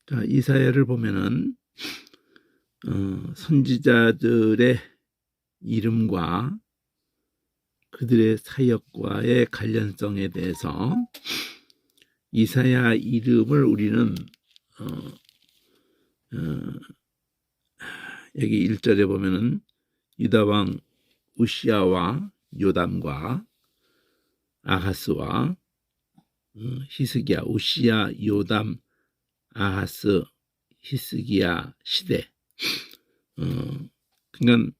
자, 이사야를 보면은 선지자들의 이름과 그들의 사역과의 관련성에 대해서 이사야 이름을 우리는 여기 1절에 보면은 유다왕 우시야와 요담과 아하스와 히스기야, 우시야, 요담, 아하스, 히스기야 시대. 그러니까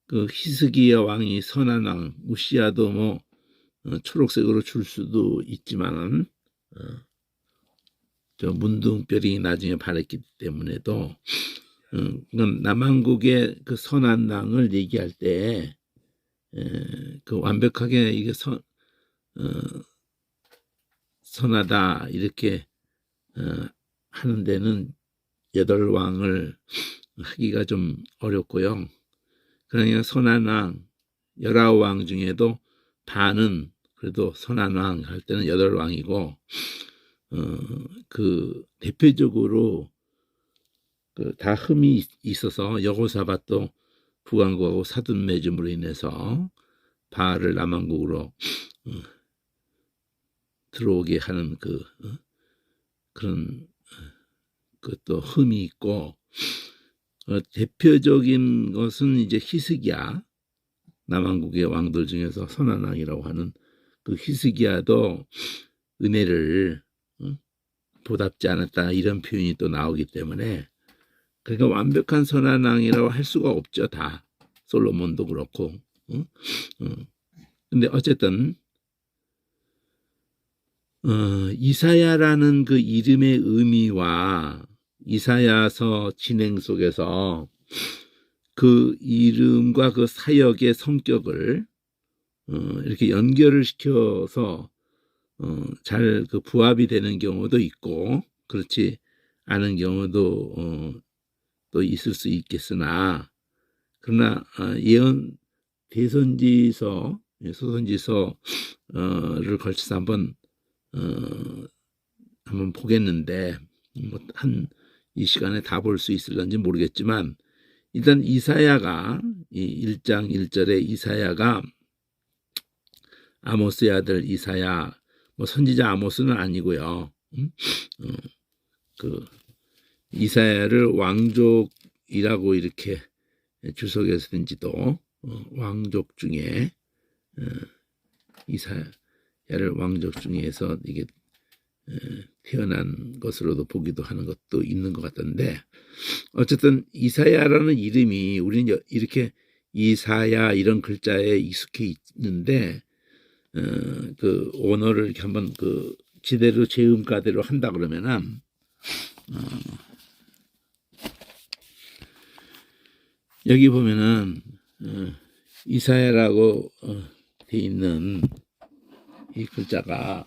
그 히스기야 왕이 선한 왕, 우시야도 뭐 초록색으로 줄 수도 있지만은 저 문둥별이 나중에 발했기 때문에도 그건 남한국의 그 선한 왕을 얘기할 때 그 완벽하게 이게 선하다 이렇게 하는 데는 8왕을 하기가 좀 어렵고요. 그러니까 선한 왕 19왕 중에도 반은 그래도 선한 왕 할 때는 8왕이고 그 대표적으로 그 다 흠이 있어서 여호사밧도 북왕국하고 사돈 맺음으로 인해서 바알을 남왕국으로 들어오게 하는 그런 그것도 흠이 있고 대표적인 것은 이제 히스기야 남왕국의 왕들 중에서 선한 왕이라고 하는 그 히스기야도 은혜를 보답지 않았다 이런 표현이 또 나오기 때문에 그러니까 완벽한 선한 왕이라고 할 수가 없죠. 다 솔로몬도 그렇고 근데 어쨌든 이사야라는 그 이름의 의미와 이사야서 진행 속에서 그 이름과 그 사역의 성격을 이렇게 연결을 시켜서 잘 그 부합이 되는 경우도 있고 그렇지 않은 경우도 또 있을 수 있겠으나 그러나 예언 대선지서 소선지서를 걸쳐서 한번 보겠는데 뭐 이 시간에 다 볼 수 있을런지 모르겠지만 일단 이사야가 이 1장 1절에 이사야가 아모스의 아들 이사야 뭐 선지자 아모스는 아니고요. 그 이사야를 왕족이라고 이렇게 주석에서 든지도 왕족 중에 이사야를 왕족 중에서 이게 태어난 것으로도 보기도 하는 것도 있는 것 같던데 어쨌든 이사야라는 이름이 우리는 이렇게 이사야 이런 글자에 익숙해 있는데 그 언어를 이렇게 한번 그 지대로 제음가대로 한다 그러면은 여기 보면은 이사야라고 돼 있는 이 글자가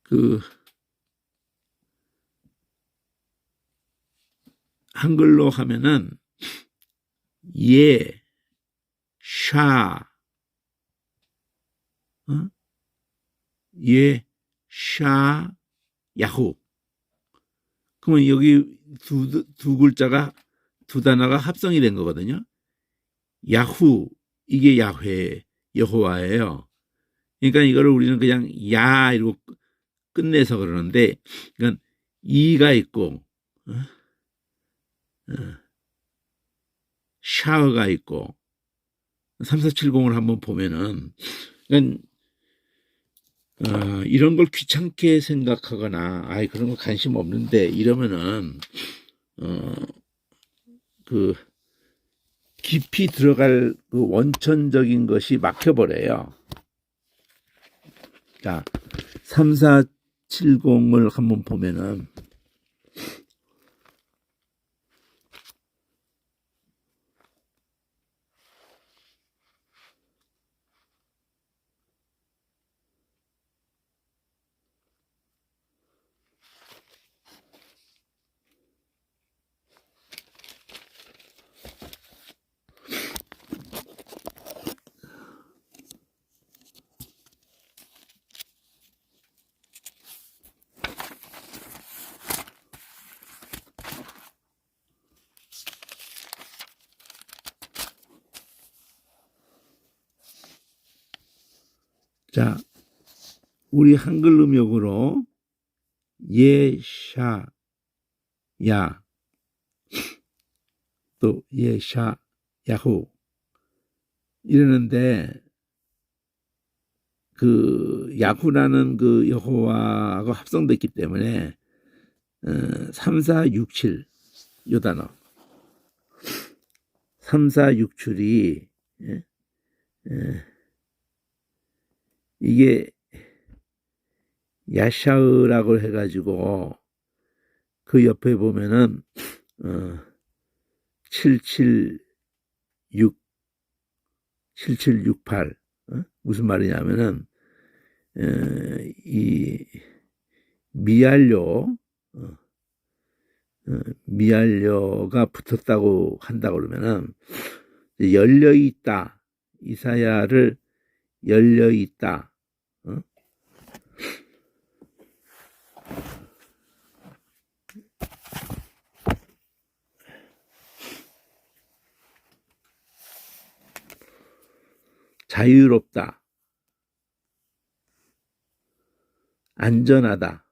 그 한글로 하면은 샤 야후. 그러면 여기 두 글자가 두 단어가 합성이 된 거거든요. 야후 이게 야훼 여호와예요. 그러니까 이거를 우리는 그냥 야 이러고 끝내서 그러는데 그러니까 이가 있고 샤가 있고 3470을 한번 보면은 그러니까 이런 걸 귀찮게 생각하거나 그런 거 관심 없는데 이러면은 그 깊이 들어갈 그 원천적인 것이 막혀버려요. 자, 3470을 한번 보면은 자, 우리 한글 음역으로 예샤, 야, 또 예샤, 야후 이러는데 그 야후라는 그 여호와하고 합성됐기 때문에 3, 4, 6, 7 요 단어 3, 4, 6, 7이 이게 야샤으라고 해가지고 그 옆에 보면은 776 7768 무슨 말이냐면은 이 미알료가 붙었다고 한다고 그러면은 열려 있다. 이사야를 열려 있다. 자유롭다. 안전하다.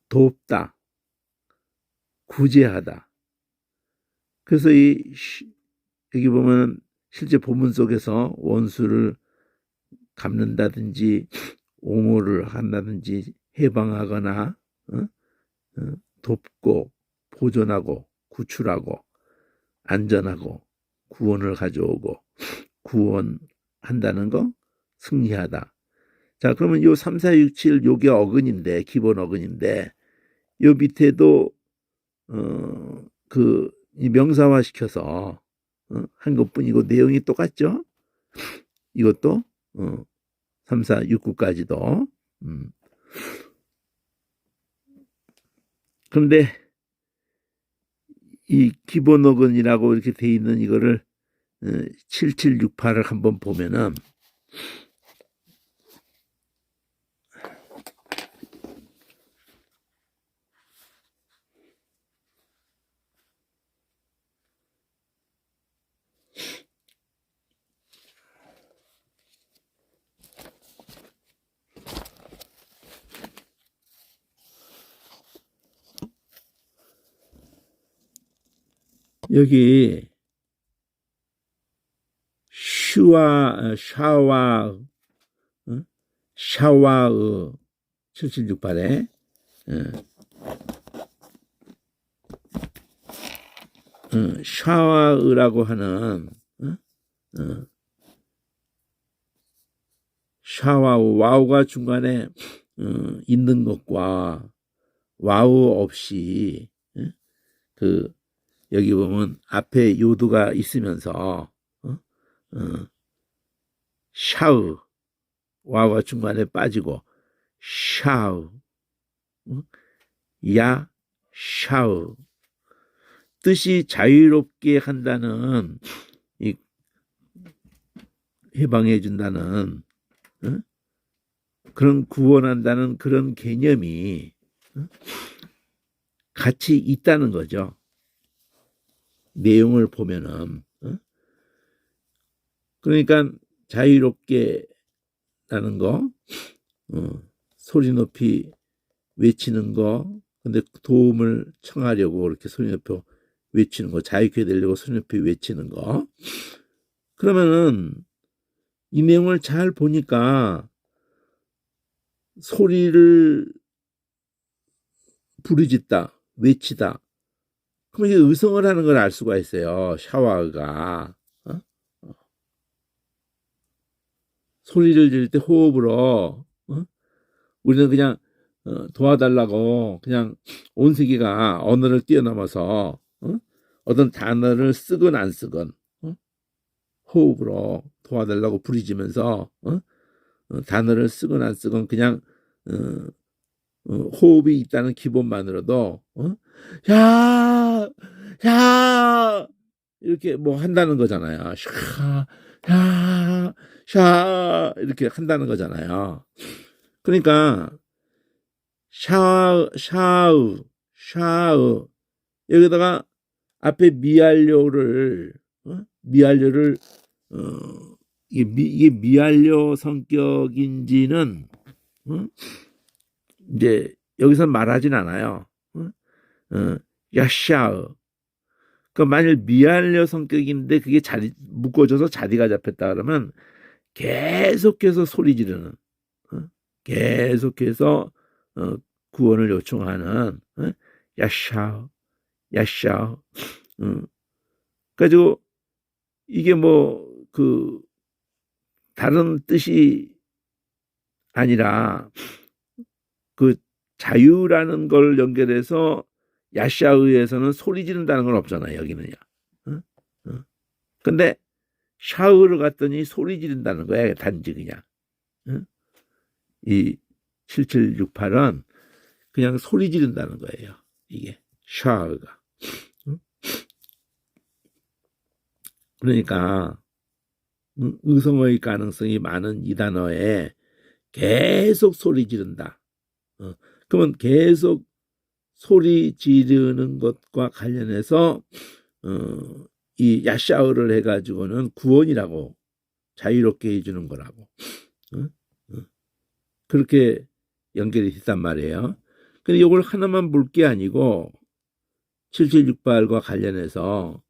돕다. 구제하다. 그래서 여기 보면 실제 본문 속에서 원수를 갚는다든지 옹호를 한다든지 해방하거나 돕고 보존하고 구출하고 안전하고 구원을 가져오고 구원한다는 거 승리하다. 자, 그러면 요 3, 4, 6, 7 요게 어근인데 기본 어근인데 요 밑에도 이 명사화 시켜서 한 것뿐이고 내용이 똑같죠? 이것도 3, 4, 6, 9까지도. 그런데 이 기본 어근이라고 이렇게 돼 있는 이거를 7768을 한번 보면은 여기 샤와의 7768에 샤와의라고 하는 샤와우 와우가 중간에 있는 것과 와우 없이 그 여기 보면 앞에 요드가 있으면서 샤우 와우가 중간에 빠지고 샤우 야 샤우 뜻이 자유롭게 한다는 이 해방해 준다는 그런 구원한다는 그런 개념이 같이 있다는 거죠. 내용을 보면은 그러니까 자유롭게 라는 거 소리 높이 외치는 거 근데 도움을 청하려고 이렇게 소리 높이 외치는 거 자유롭게 되려고 소리 높이 외치는 거 그러면은 이 내용을 잘 보니까 소리를 부르짖다 외치다 그럼 이게 의성을 하는 걸 알 수가 있어요. 샤와가 소리를 지를 때 호흡으로 우리는 그냥 도와달라고 그냥 온 세계가 언어를 뛰어넘어서 어떤 단어를 쓰건 안 쓰건 호흡으로 도와달라고 부르짖으면서 단어를 쓰건 안 쓰건 그냥 호흡이 있다는 기본만으로도 야, 야 이렇게 뭐 한다는 거잖아요. 샤, 야, 샤 이렇게 한다는 거잖아요. 그러니까 샤우 여기다가 앞에 미알료를 이게 미완료 성격인지는 이제 여기서 말하진 않아요. 야샤. 그러니까 만일 미완료 성격인데 그게 묶어져서 자리가 잡혔다 그러면 계속해서 소리 지르는, 계속해서 구원을 요청하는, 야샤, 야샤. 가지고 이게 다른 뜻이 아니라 그 자유라는 걸 연결해서 야샤의에서는 소리 지른다는 건 없잖아요. 여기는요. 근데 샤흐를 갔더니 소리 지른다는 거야. 단지 그냥. 이 7768은 그냥 소리 지른다는 거예요. 이게 샤흐가. 그러니까 의성어의 가능성이 많은 이 단어에 계속 소리 지른다. 그러면 계속 소리 지르는 것과 관련해서 이 야샤흐를 해가지고는 구원이라고, 자유롭게 해주는 거라고, 그렇게 연결이 됐단 말이에요. 근데 이걸 하나만 볼 게 아니고 7768과 관련해서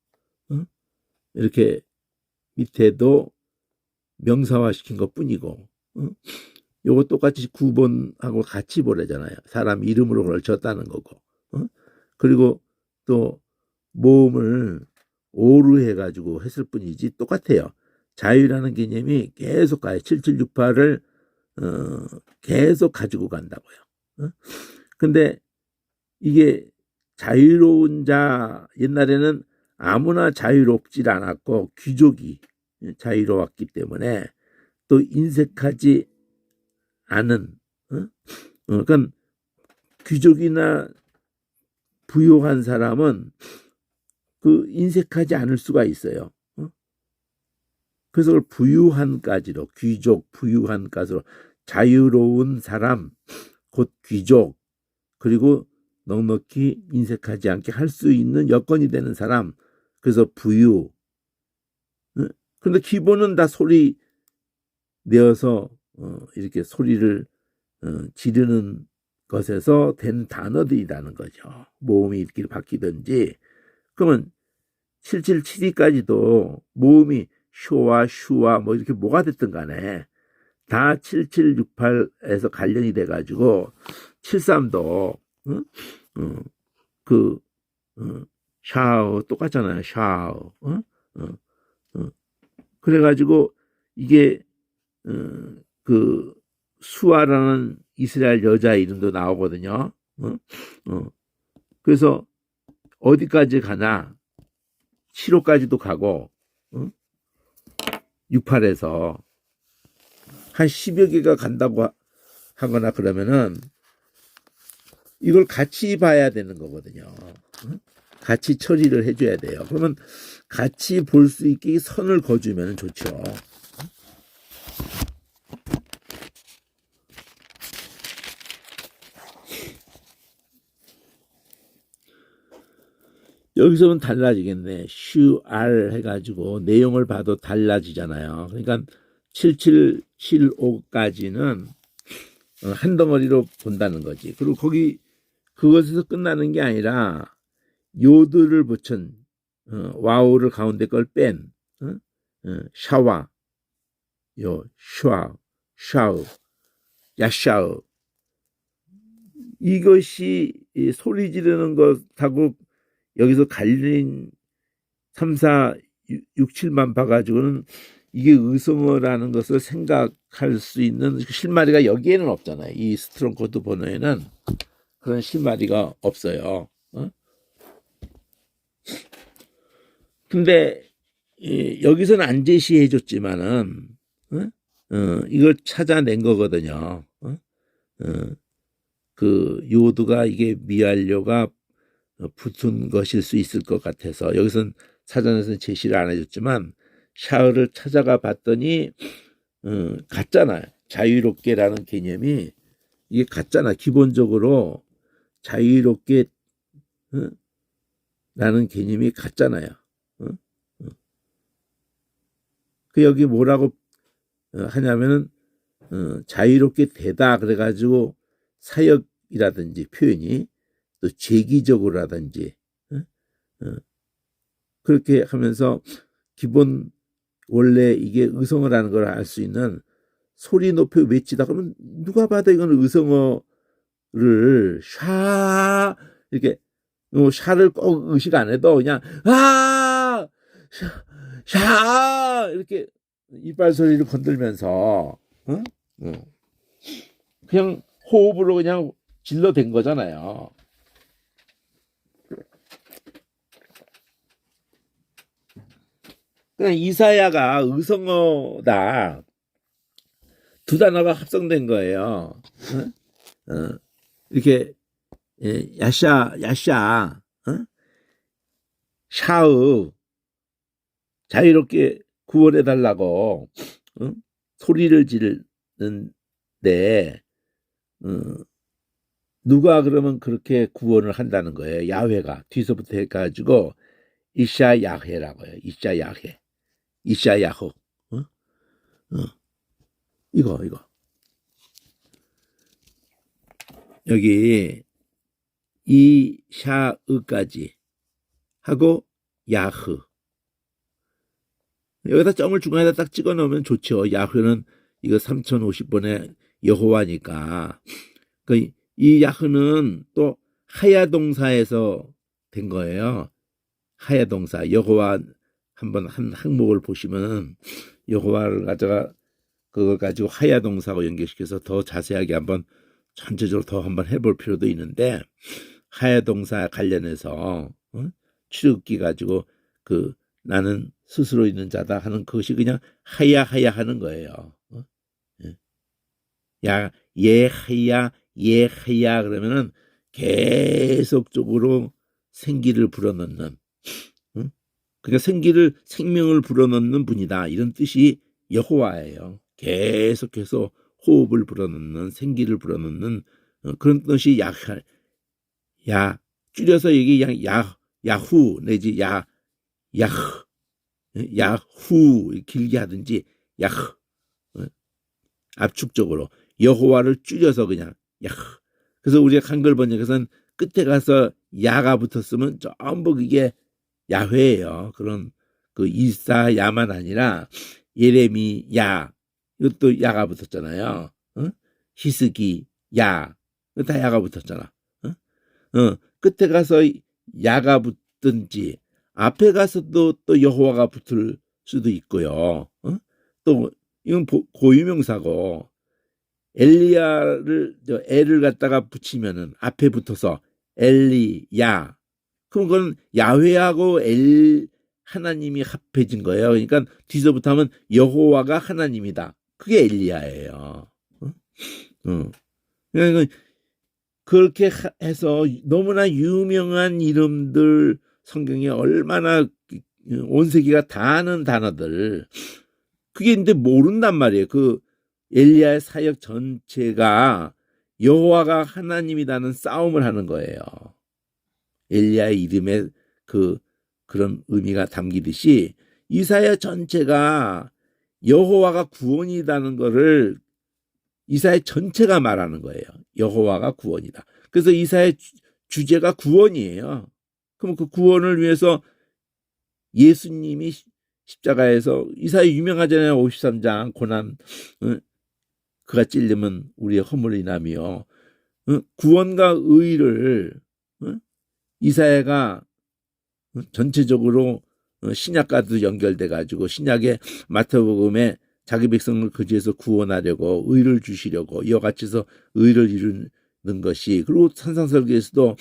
이렇게 밑에도 명사화시킨 것뿐이고, 요거 똑같이 9번하고 같이 보내잖아요. 사람 이름으로 걸쳤다는 거고, 그리고 또 모음을 오로 해가지고 했을 뿐이지 똑같아요. 자유라는 개념이 계속 가요. 7768을 계속 가지고 간다고요. 근데 이게 자유로운 자, 옛날에는 아무나 자유롭지 않았고 귀족이 자유로웠기 때문에 또 인색하지 않은, 그러니까 귀족이나 부유한 사람은 그 인색하지 않을 수가 있어요. 그래서 그걸 부유한까지로, 귀족 부유한까지로, 자유로운 사람 곧 귀족, 그리고 넉넉히 인색하지 않게 할 수 있는 여건이 되는 사람, 그래서 부유. 그런데 기본은 다 소리 내어서 이렇게 소리를 지르는 것에서 된 단어들이라는 거죠. 모음이 이렇게 바뀌든지. 그러면 777까지도 모음이 쇼와 슈와 이렇게 뭐가 됐든 간에 다 7768에서 관련이 돼가지고 73도 샤오 똑같잖아요. 샤오. 그래가지고 이게 그 수아라는 이스라엘 여자 이름도 나오거든요. 그래서 어디까지 가나 7호까지도 가고 68에서 한 10여 개가 간다고 하거나 그러면은 이걸 같이 봐야 되는 거거든요. 같이 처리를 해줘야 돼요. 그러면 같이 볼 수 있게 선을 그어주면 좋죠. 여기서는 달라지겠네. 슈알 해가지고 내용을 봐도 달라지잖아요. 그러니까 7775까지는 한 덩어리로 본다는 거지. 그리고 그것에서 끝나는 게 아니라 요드를 붙인 와우를 가운데 걸 뺀 샤와, 샤우, 야샤우, 이것이 소리 지르는 것하고 여기서 갈린 3, 4, 6, 7만 봐가지고는 이게 의성어라는 것을 생각할 수 있는 실마리가 여기에는 없잖아요. 이 스트롱 코드 번호에는 그런 실마리가 없어요. 근데 여기서는 안 제시해 줬지만은 이걸 찾아낸 거거든요. 그 요드가 이게 미완료가 붙은 것일 수 있을 것 같아서 여기서는 사전에서는 제시를 안 해줬지만 샤흐를 찾아가 봤더니 같잖아요. 자유롭게라는 개념이 이게 같잖아. 기본적으로 자유롭게 라는 개념이 같잖아요. 그 여기 뭐라고 하냐면은 자유롭게 되다 그래가지고 사역이라든지 표현이 또 재기적으로라든지 그렇게 하면서 기본 원래 이게 의성어라는 걸 알 수 있는 소리 높여 외치다 그러면 누가 봐도 이건 의성어를 샤 이렇게 샤를 꼭 의식 안 해도 그냥 샤 이렇게 이빨 소리를 건들면서 그냥 호흡으로 그냥 질러댄 거잖아요. 그냥 이사야가 의성어다 두 단어가 합성된 거예요. 이렇게 야샤 샤의 자유롭게 구원해 달라고 소리를 지르는데 누가 그러면 그렇게 구원을 한다는 거예요. 야훼가 뒤서부터 해가지고 이샤 야훼라고 해요. 이샤 야훼, 이샤 야호. 이거 여기 이샤으까지 하고 야흐 여기다 점을 중간에다 딱 찍어 놓으면 좋죠. 야흐는 이거 3050번의 여호와니까. 이 야흐는 또 하야 동사에서 된 거예요. 하야 동사 여호와 한번 한 항목을 보시면 여호와를 가져가 그걸 가지고 하야 동사하고 연결시켜서 더 자세하게 한번 전체적으로 더 한번 해볼 필요도 있는데 하야 동사 관련해서 출애굽기 가지고 나는 스스로 있는 자다 하는 그것이 그냥 하야 하는 거예요. 야 예하야 그러면은 계속적으로 생기를 불어넣는 그러니까 생명을 불어넣는 분이다 이런 뜻이 여호와예요. 계속해서 호흡을 불어넣는 생기를 불어넣는 그런 뜻이 야 줄여서 이게 야후 내지 야후 길게 하든지 야후 압축적으로 여호와를 줄여서 그냥 야후. 그래서 우리가 한글 번역에서는 끝에 가서 야가 붙었으면 전부 그게 야훼예요. 그런 이사야만 아니라 예레미야 이것도 야가 붙었잖아요. 히스기 야 다 야가 붙었잖아. 끝에 가서 야가 붙든지 앞에 가서도 또 여호와가 붙을 수도 있고요. 또 이건 고유명사고 엘을 갖다가 붙이면은 앞에 붙어서 엘리야 그럼 그건 야훼하고 하나님이 합해진 거예요. 그러니까 뒤서부터 하면 여호와가 하나님이다. 그게 엘리야예요. 그러니까 그렇게 해서 너무나 유명한 이름들 성경에 얼마나 온 세계가 다 아는 단어들 그게 근데 모른단 말이에요. 엘리야의 사역 전체가 여호와가 하나님이라는 싸움을 하는 거예요. 엘리야의 이름에 그런 의미가 담기듯이 이사야 전체가 여호와가 구원이라는 거를 이사야 전체가 말하는 거예요. 여호와가 구원이다. 그래서 이사야 주제가 구원이에요. 그럼 그 구원을 위해서 예수님이 십자가에서 이사야 유명하잖아요. 53장 고난 그가 찔리면 우리의 허물을 인하며 구원과 의를 이사야가 전체적으로 신약과도 연결돼 가지고 신약의 마태복음에 자기 백성을 거지에서 구원하려고 의를 주시려고 이와 같이서 의를 이루는 것이 그리고 산상설계에서도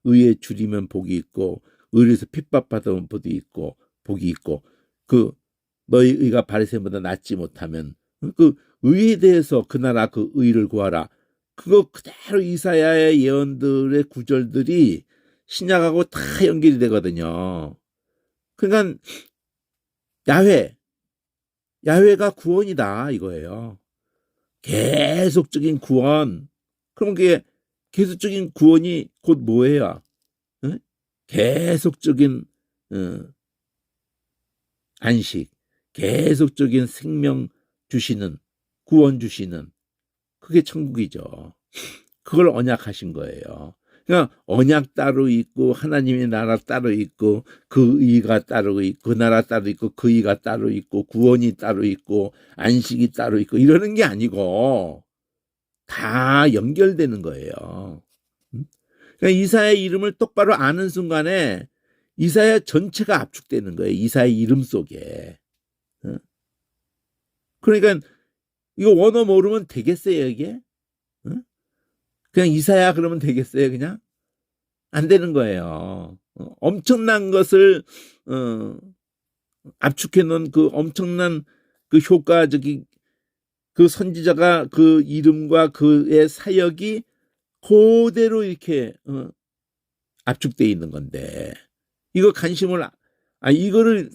의에 줄이면 복이 있고 의에서 핍박받으면 복이 있고 너희 의가 바리새인보다 낫지 못하면 의에 대해서 그 나라 그 의를 구하라. 그거 그대로 이사야의 예언들의 구절들이 신약하고 다 연결이 되거든요. 그러니까 야훼가 구원이다 이거예요. 계속적인 구원. 그럼 그게 계속적인 구원이 곧 뭐예요? 계속적인 안식, 계속적인 생명 주시는, 구원 주시는, 그게 천국이죠. 그걸 언약하신 거예요. 그러니까 언약 따로 있고 하나님의 나라 따로 있고 그 의가 따로 있고 그 나라 따로 있고 그 의가 따로 있고 구원이 따로 있고 안식이 따로 있고 이러는 게 아니고 다 연결되는 거예요. 그러니까 이사야의 이름을 똑바로 아는 순간에 이사야 전체가 압축되는 거예요. 이사야의 이름 속에. 그러니까 이거 원어 모르면 되겠어요, 이게? 그냥 이사야 그러면 되겠어요, 그냥? 안 되는 거예요. 엄청난 것을 압축해 놓은 그 엄청난 그 효과적인 그 선지자가 그 이름과 그의 사역이 그대로 이렇게 압축되어 있는 건데 이거 관심을 이거를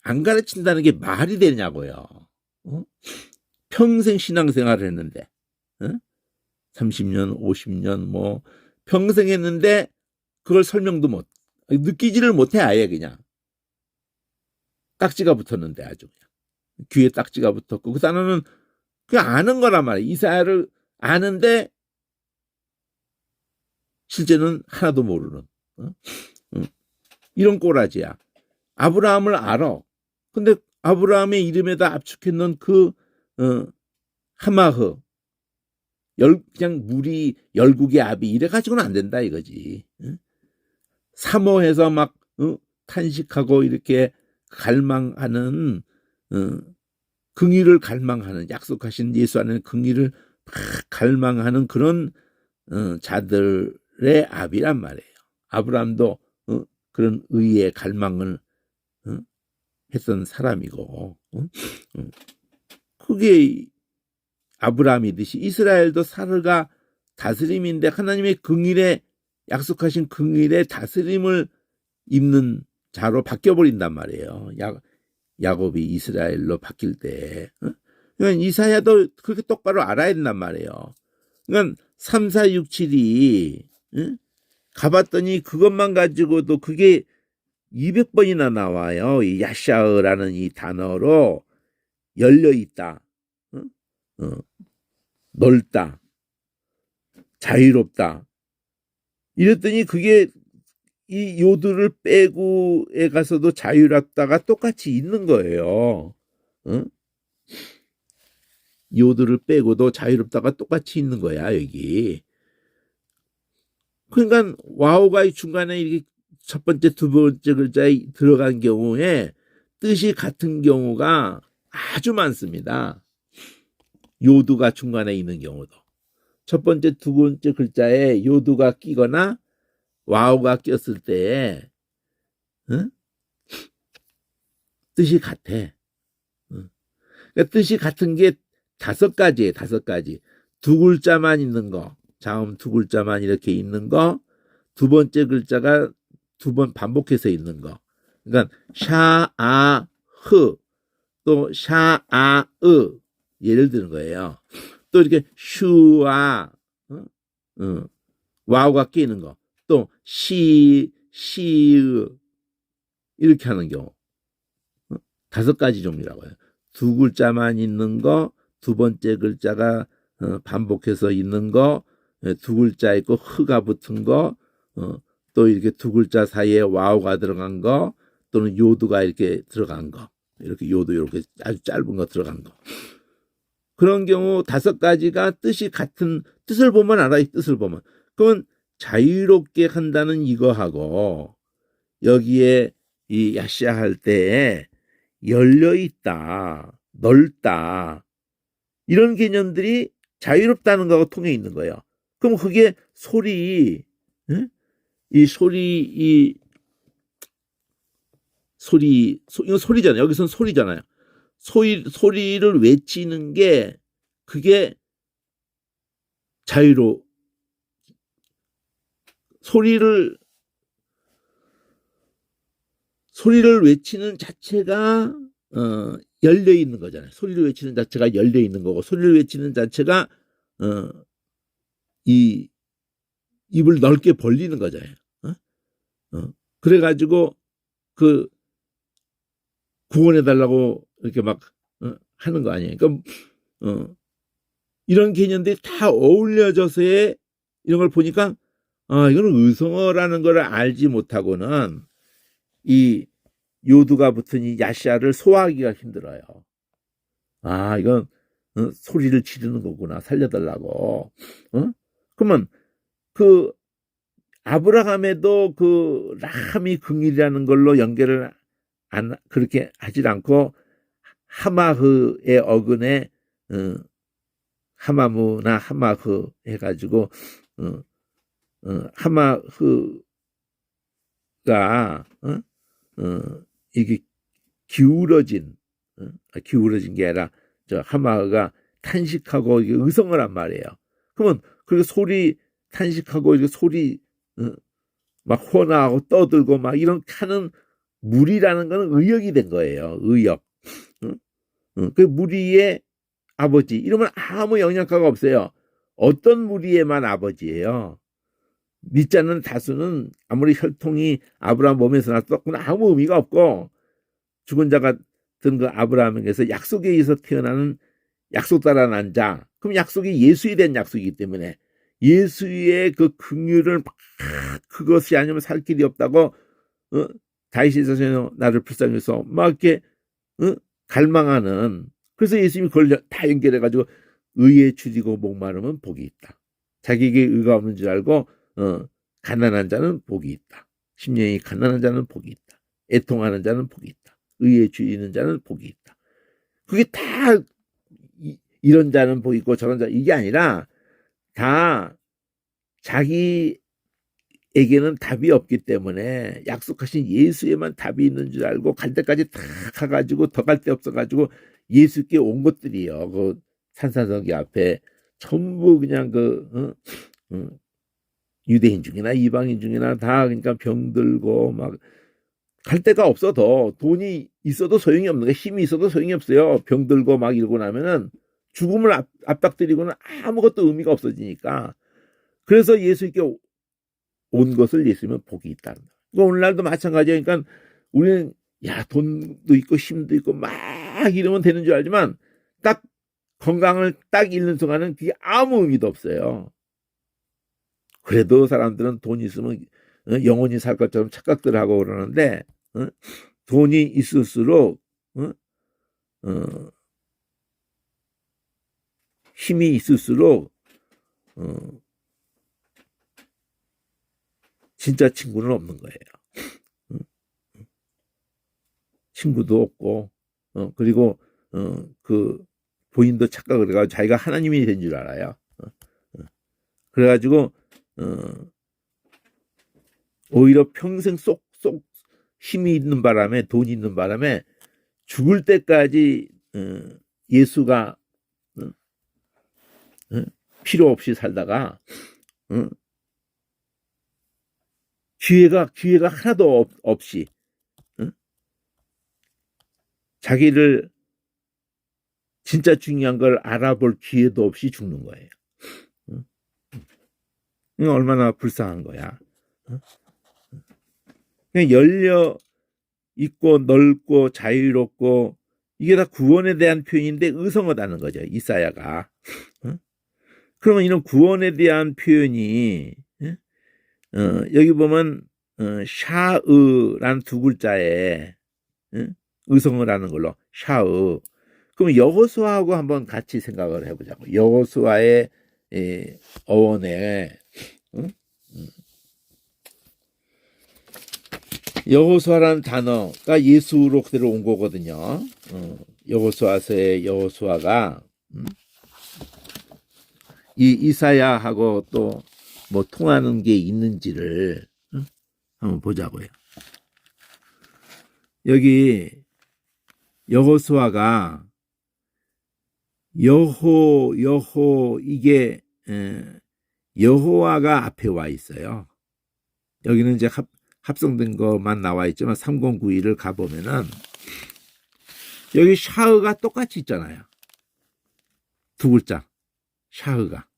안 가르친다는 게 말이 되냐고요. 평생 신앙생활을 했는데 30년 50년 뭐 평생 했는데 그걸 설명도 느끼지를 못해. 아예 그냥 딱지가 붙었는데 아주 그냥 귀에 딱지가 붙었고 그 단어는 그냥 아는 거란 말이에요. 이사야를 아는데 실제는 하나도 모르는 이런 꼬라지야. 아브라함을 알아. 근데 아브라함의 이름에다 압축해 놓은 그 하마흐 그냥 물이 열국의 아비 이래 가지고는 안 된다 이거지. 사모해서 막 탄식하고 이렇게 갈망하는 긍휼을 갈망하는 약속하신 예수 안에 긍휼을 막 갈망하는 그런 자들의 아비란 말이에요. 아브라함도 그런 의의 갈망을 했던 사람이고 그게 아브라함이듯이 이스라엘도 사르가 다스림인데 하나님의 긍휼에 약속하신 긍휼의 다스림을 입는 자로 바뀌어버린단 말이에요. 야곱이 이스라엘로 바뀔 때. 그러니까 이사야도 그렇게 똑바로 알아야 된단 말이에요. 그러니까 3, 4, 6, 7이 가봤더니 그것만 가지고도 그게 200번이나 나와요. 이 야샤흐라는 이 단어로 열려있다. 넓다. 자유롭다. 이랬더니 그게 이 요들을 빼고에 가서도 자유롭다가 똑같이 있는 거예요. 요들을 빼고도 자유롭다가 똑같이 있는 거야 여기. 그러니까 와우가 중간에 이렇게 첫 번째 두 번째 글자에 들어간 경우에 뜻이 같은 경우가 아주 많습니다. 요두가 중간에 있는 경우도 첫 번째 두 번째 글자에 요두가 끼거나 와우가 꼈을 때 뜻이 같아. 그러니까 뜻이 같은 게 5가지예요. 5가지. 두 글자만 있는 거, 자음 두 글자만 이렇게 있는 거, 두 번째 글자가 두 번 반복해서 있는 거. 그러니까 샤아흐 또 샤아으 예를 드는 거예요. 또 이렇게 슈아 와우가 끼는 거. 또 시으 이렇게 하는 경우 5가지 종류라고 해요. 두 글자만 있는 거, 두 번째 글자가 반복해서 있는 거, 두 글자 있고 흐가 붙은 거, 또 이렇게 두 글자 사이에 와우가 들어간 거, 또는 요두가 이렇게 들어간 거, 이렇게 요도 이렇게 아주 짧은 거 들어간 거. 그런 경우 5가지가 뜻이 같은 뜻을 보면 알아요. 뜻을 보면. 그건 자유롭게 한다는 이거하고 여기에 이 야시아 할 때에 열려있다, 넓다 이런 개념들이 자유롭다는 거하고 통해 있는 거예요. 그럼 그게 소리, 이 이거 소리잖아요. 여기서는 소리잖아요. 소리를 외치는 게 그게 소리를 외치는 자체가 열려 있는 거잖아요. 소리를 외치는 자체가 열려 있는 거고 소리를 외치는 자체가 이 입을 넓게 벌리는 거잖아요. 그래가지고 그 구원해 달라고 이렇게 막 하는 거 아니에요. 그러니까 이런 개념들이 다 어울려져서의 이런 걸 보니까 이거는 의성어라는 걸 알지 못하고는 이 요두가 붙은 이 야샤를 소화하기가 힘들어요. 이건 소리를 지르는 거구나, 살려달라고. 그러면 그 아브라함에도 그 람이 긍일이라는 걸로 연결을 그렇게 하질 않고 하마흐의 어근에 하마무나 하마흐 해가지고 하마흐가 이게 기울어진 게 아니라 저 하마흐가 탄식하고 이게 의성어란 말이에요. 그러면 그렇게 소리 탄식하고 이렇게 소리 막 호나하고 떠들고 막 이런 하는 무리라는 거는 의역이 된 거예요. 의역. 그 무리의 아버지 이러면 아무 영향가가 없어요. 어떤 무리에만 아버지예요. 밑자는 다수는 아무리 혈통이 아브라함 몸에서 났었구나 아무 의미가 없고 죽은 자가 든 그 아브라함에게서 약속에 의해서 태어나는 약속 따라 난 자. 그럼 약속이 예수에 대한 약속이기 때문에 예수의 그 긍휼을 막 그것이 아니면 살 길이 없다고 다윗에서 나를 불쌍히 여서 막 이렇게 갈망하는 그래서 예수님이 그걸 다 연결해가지고 의에 줄이고 목마르면 복이 있다. 자기에게 의가 없는 줄 알고 가난한 자는 복이 있다. 심령이 가난한 자는 복이 있다. 애통하는 자는 복이 있다. 의에 줄이는 자는 복이 있다. 그게 다 이런 자는 복이 있고 저런 자 이게 아니라 다 자기에게는 답이 없기 때문에 약속하신 예수에만 답이 있는 줄 알고 갈 때까지 다 가가지고 더 갈 데 없어가지고 예수께 온 것들이요. 그 산사석이 앞에 전부 그냥 유대인 중이나 이방인 중이나 다 그러니까 병들고 막 갈 데가 없어도 돈이 있어도 소용이 없는 거예요. 힘이 있어도 소용이 없어요. 병들고 막 이러고 나면은 죽음을 압박드리고는 아무것도 의미가 없어지니까. 그래서 예수께 온 것을 예수님은 복이 있다는 거예요. 그러니까 오늘날도 마찬가지예요. 그러니까 우리는 돈도 있고 힘도 있고 막 이러면 되는 줄 알지만 딱 건강을 딱 잃는 순간은 그게 아무 의미도 없어요. 그래도 사람들은 돈 있으면 영원히 살 것처럼 착각들을 하고 그러는데 돈이 있을수록 힘이 있을수록 진짜 친구는 없는 거예요. 친구도 없고 그리고 그 본인도 착각을 해가지고 자기가 하나님이 된 줄 알아요. 그래가지고 오히려 평생 쏙 힘이 있는 바람에 돈이 있는 바람에 죽을 때까지 예수가 필요 없이 살다가 기회가 하나도 없이 자기를 진짜 중요한 걸 알아볼 기회도 없이 죽는 거예요. 이거 얼마나 불쌍한 거야. 그냥 열려 있고 넓고 자유롭고 이게 다 구원에 대한 표현인데 의성어다는 거죠. 이사야가. 그러면 이런 구원에 대한 표현이 여기 보면 샤으라는 두 글자에 의성어라는 걸로 샤으. 그럼 여호수아하고 한번 같이 생각을 해보자고. 여호수아의 어원에 여호수아라는 단어가 예수로 그대로 온 거거든요. 여호수아서의 여호수아가 이 이사야하고 또 뭐 통하는 게 있는지를 한번 보자고요. 여기 여호수아가 여호 이게 여호와가 앞에 와 있어요. 여기는 이제 합성된 것만 나와 있지만 3091을 가보면은 여기 샤흐가 똑같이 있잖아요. 두 글자 샤흐가.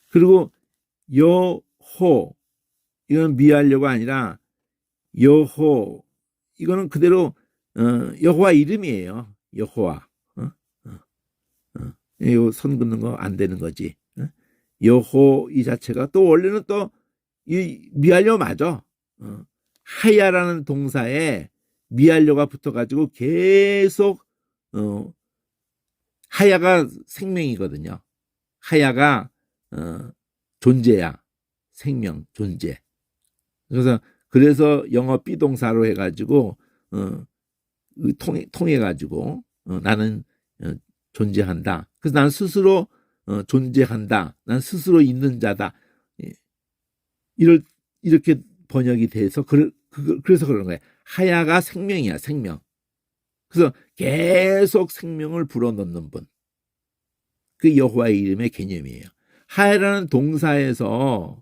그리고 여호 이건 미하려고 아니라 여호 이거는 그대로 여호와 이름이에요. 여호와. 이 선 긋는 거 안 되는 거지. 여호 이 자체가 또 원래는 또 이 미완료 맞아. 하야라는 동사에 미완료가 붙어가지고 계속 하야가 생명이거든요. 하야가 존재야. 생명, 존재. 그래서 영어 비동사로 해가지고 통해가지고 나는 존재한다. 그래서 나는 스스로 존재한다. 난 스스로 있는 자다. 이렇게 번역이 돼서 그래서 그런 거예요. 하야가 생명이야, 생명. 그래서 계속 생명을 불어넣는 분. 그 여호와의 이름의 개념이에요. 하야라는 동사에서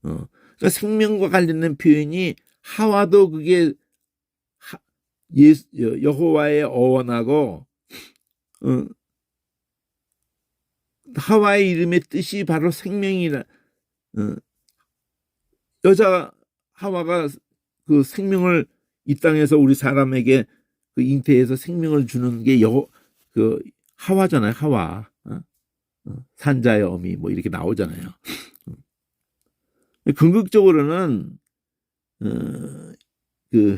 그러니까 생명과 관련된 표현이 하와도 그게 여호와의 어원하고 하와의 이름의 뜻이 바로 생명이라. 여자 하와가 그 생명을 이 땅에서 우리 사람에게 그 잉태해서 생명을 주는 게 그 하와잖아요. 하와. 산자의 어미 뭐 이렇게 나오잖아요. 궁극적으로는 그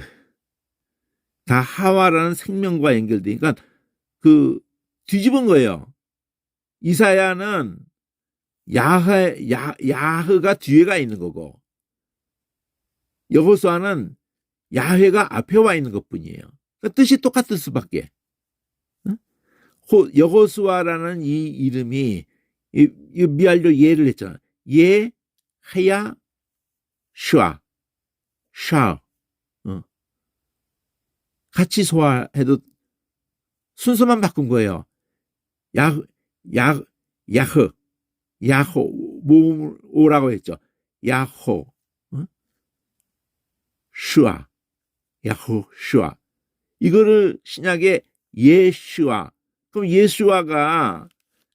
다 하와라는 생명과 연결되니까 그 뒤집은 거예요. 이사야는 야흐가 뒤에가 있는 거고 여호수아는 야훼가 앞에 와 있는 것뿐이에요. 그러니까 뜻이 똑같을 수밖에. 여호수아라는 이 이름이 이 미알로 예를 했잖아. 예, 하야, 슈아, 샤. 같이 소화해도 순서만 바꾼 거예요. 야흐, 뭐라고 했죠? 야호, 슈아, 야호, 슈아. 이거를 신약에 예슈아. 그럼 예수아가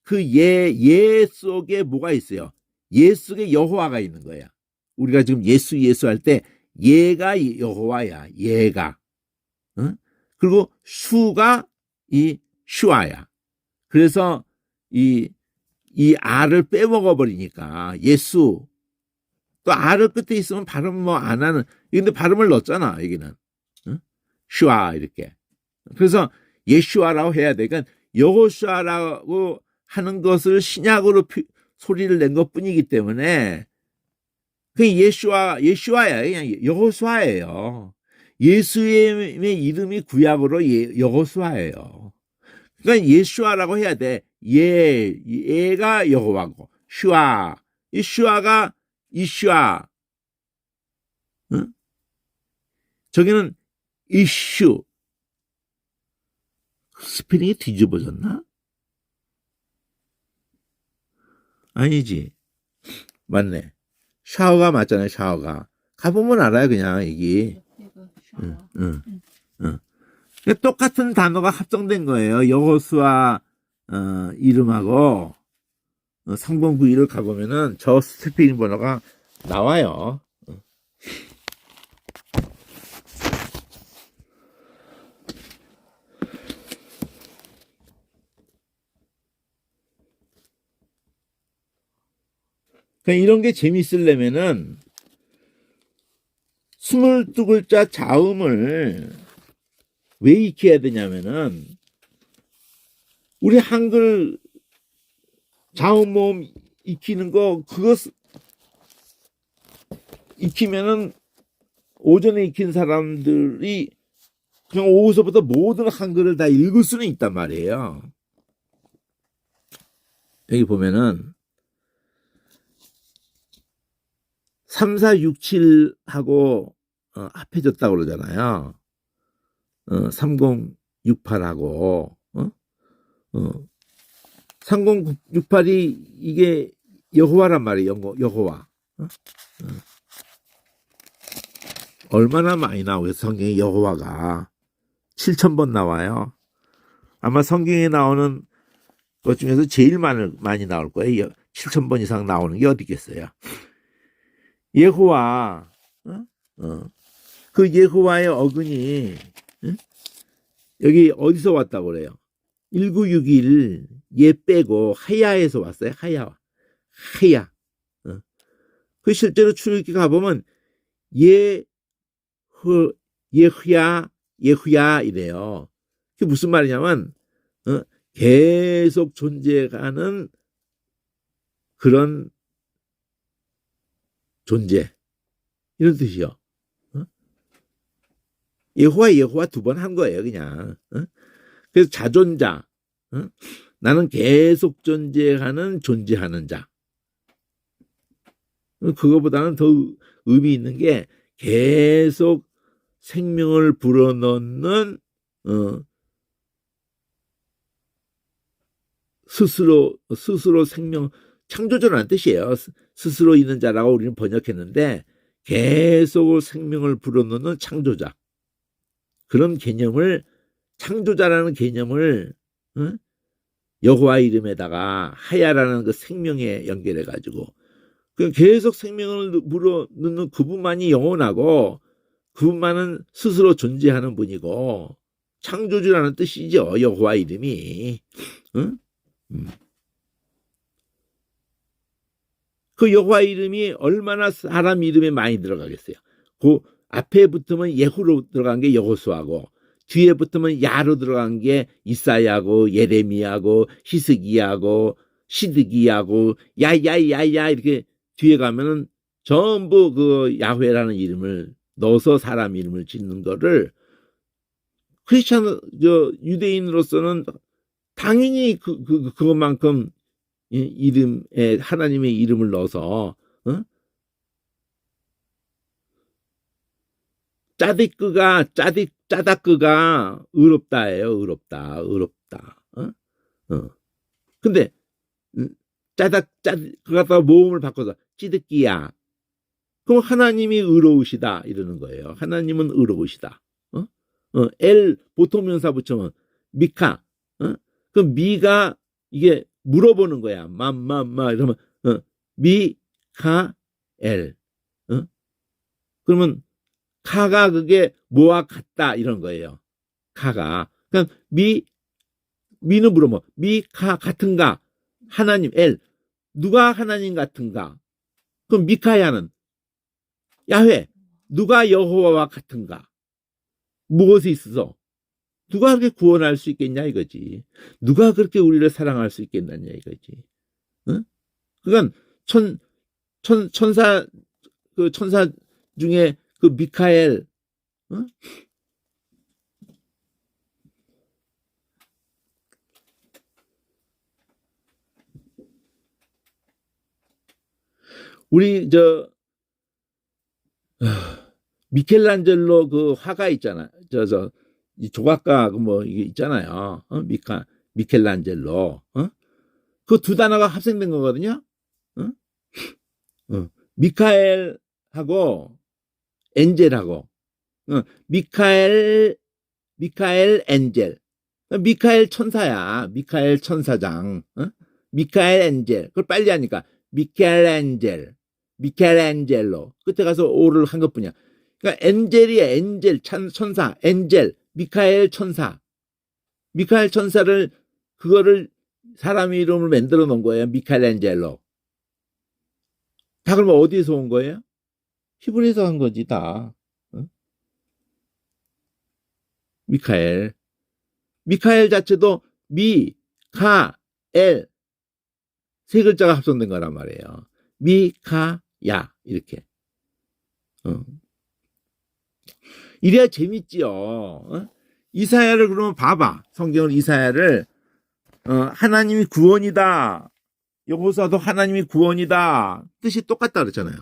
그 예 속에 뭐가 있어요? 예 속에 여호와가 있는 거야. 우리가 지금 예수 할 때 예가 여호와야. 예가. 그리고 수가 이 슈아야. 그래서 이 알을 빼먹어 버리니까 예수. 또 알을 끝에 있으면 발음 뭐 안 하는. 근데 발음을 넣었잖아 여기는. 슈아 이렇게. 그래서 예슈아라고 해야 돼. 그러니까 여호수아라고 하는 것을 신약으로 소리를 낸 것뿐이기 때문에 그 예슈아야. 그냥 여호수아예요. 예수의 이름이 구약으로 여호수아예요. 그러니까 예슈아라고 해야 돼. 예가 여호와고 슈아. 이 슈아가 이슈아. 응? 저기는 이슈. 스페링이 뒤집어졌나? 아니지. 맞네. 샤워가 맞잖아요. 샤워가. 가보면 알아요. 그냥 이게. 똑같은 단어가 합성된 거예요. 여호수아 이름하고 상봉구이를 가보면은 저 스페인 번호가 나와요. 그러니까 이런 게 재밌으려면은 22글자 자음을 왜 익혀야 되냐면은 우리 한글 자음 모음 익히는 거 그거 익히면은 오전에 익힌 사람들이 그냥 오후서부터 모든 한글을 다 읽을 수는 있단 말이에요. 여기 보면은 3, 4, 6, 7하고 합해졌다고 그러잖아요. 3068하고 3068이 이게 여호와란 말이에요. 여호와. 얼마나 많이 나오겠어요. 성경에 여호와가 7,000번 나와요. 아마 성경에 나오는 것 중에서 제일 많이 나올 거예요. 7,000번 이상 나오는 게 어디 있겠어요. 예호와. 그 예호와의 어근이 여기 어디서 왔다고 그래요? 1961 얘 빼고 하야에서 왔어요. 하야. 그 실제로 출애굽기 가보면 예후야 이래요. 그게 무슨 말이냐면 계속 존재하는 그런 존재 이런 뜻이요. 예호와 두 번 한 거예요, 그냥. 그래서 자존자. 나는 계속 존재하는 자. 그거보다는 더 의미 있는 게 계속 생명을 불어넣는 스스로 생명 창조자라는 뜻이에요. 스스로 있는 자라고 우리는 번역했는데 계속 생명을 불어넣는 창조자. 그런 개념을 창조자라는 개념을 여호와 이름에다가 하야라는 그 생명에 연결해 가지고 계속 생명을 불어넣는 그분만이 영원하고 그분만은 스스로 존재하는 분이고 창조주라는 뜻이죠. 여호와 이름이. 그 여호와 이름이 얼마나 사람 이름에 많이 들어가겠어요. 그 앞에 붙으면 예후로 들어간 게 여호수아고 뒤에 붙으면 야로 들어간 게 이사야고 예레미야고 히스기야고 시드기야고 야야야야 이렇게 뒤에 가면은 전부 그 야훼라는 이름을 넣어서 사람 이름을 짓는 거를 유대인으로서는 당연히 그것만큼 이름에 하나님의 이름을 넣어서 짜다크가 의롭다예요. 의롭다. 근데 그거 갖다가 모음을 바꿔서 찌득기야. 그럼 하나님이 의로우시다 이러는 거예요. 하나님은 의로우시다. 엘 보통 명사 붙이면 미카. 그럼 미가 이게 물어보는 거야. 마 이러면 미카엘. 그러면 카가 그게 뭐와 같다 이런 거예요. 카가. 그러니까 미는 물어보. 미카 같은가? 하나님 엘. 누가 하나님 같은가? 그럼 미카야는 야훼. 누가 여호와와 같은가? 무엇에 있어서? 누가 그렇게 구원할 수 있겠냐 이거지. 누가 그렇게 우리를 사랑할 수 있겠느냐 이거지. 그건 천사 중에 그 미카엘. 우리 미켈란젤로 그 화가 있잖아. 이 조각가 뭐 이게 있잖아요. 미켈란젤로. 그 두 단어가 합성된 거거든요. 미카엘하고 엔젤하고 미카엘 엔젤. 미카엘 천사야. 미카엘 천사장. 미카엘 엔젤. 그걸 빨리 하니까 미켈란젤로. 끝에 가서 오를 한 것뿐이야. 그러니까 엔젤이야. 엔젤 천사. 엔젤 미카엘 천사. 미카엘 천사를 그거를 사람 이름을 만들어 놓은 거예요. 미켈란젤로. 다 그러면 어디에서 온 거예요? 히브리에서 한 거지 다. 미카엘 자체도 미카엘 세 글자가 합성된 거란 말이에요. 미카야 이렇게. 이래야 재밌지요. 이사야를 그러면 봐봐. 성경을 이사야를 하나님이 구원이다. 여호수아도 하나님이 구원이다. 뜻이 똑같다 그랬잖아요.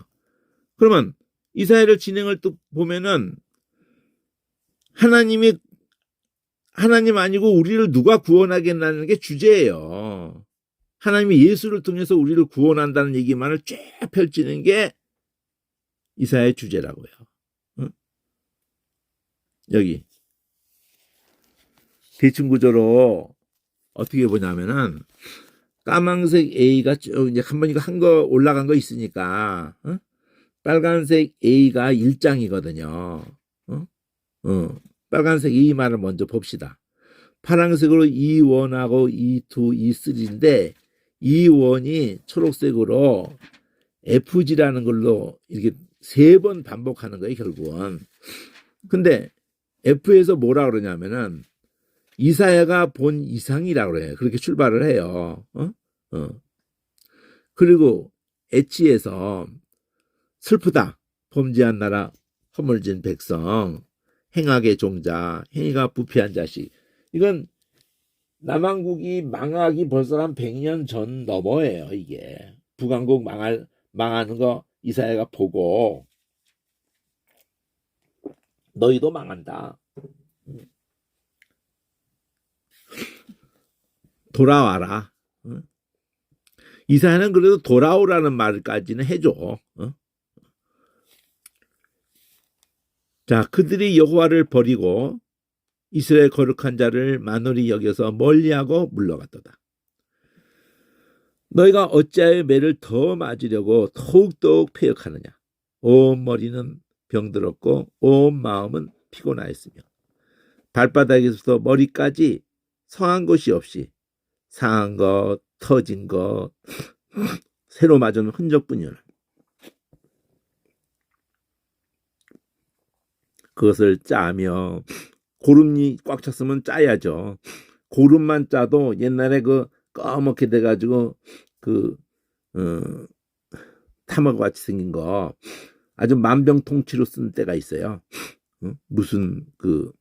그러면 이사야를 진행을 또 보면은 하나님 아니고 우리를 누가 구원하겠다는 게 주제예요. 하나님이 예수를 통해서 우리를 구원한다는 얘기만을 쫙 펼치는 게 이사야의 주제라고요. 여기 대칭 구조로 어떻게 보냐면은 까만색 A가 쭉 이제 한번 이거 한 거 올라간 거 있으니까 빨간색 A가 1장이거든요. 빨간색 A만을 먼저 봅시다. 파란색으로 E1하고 E2, E3인데 E1이 초록색으로 FG라는 걸로 이렇게 3번 반복하는 거예요, 결국은. 근데 F에서 뭐라 그러냐면은 이사야가 본 이상이라고 그래요. 그렇게 출발을 해요. 그리고 H에서 슬프다. 범죄한 나라, 허물진 백성, 행악의 종자, 행위가 부패한 자식. 이건 남한국이 망하기 벌써 한 100년 전 넘어예요, 이게. 북한국 망하는 거 이사야가 보고 너희도 망한다. 돌아와라. 이사야는 그래도 돌아오라는 말까지는 해줘. 자, 그들이 여호와를 버리고 이스라엘 거룩한 자를 만홀히 여겨서 멀리하고 물러갔도다. 너희가 어찌하여 매를 더 맞으려고 더욱더욱 패역하느냐. 온 머리는 병들었고 온 마음은 피곤하였으며 발바닥에서부터 머리까지 성한 것이 없이 상한 것, 터진 것, 새로 맞은 흔적뿐이라. 그것을 짜며 고름이 꽉 찼으면 짜야죠. 고름만 짜도 옛날에 그 까맣게 돼가지고 타마고 같이 생긴 거 아주 만병통치로 쓰는 때가 있어요. 무슨 그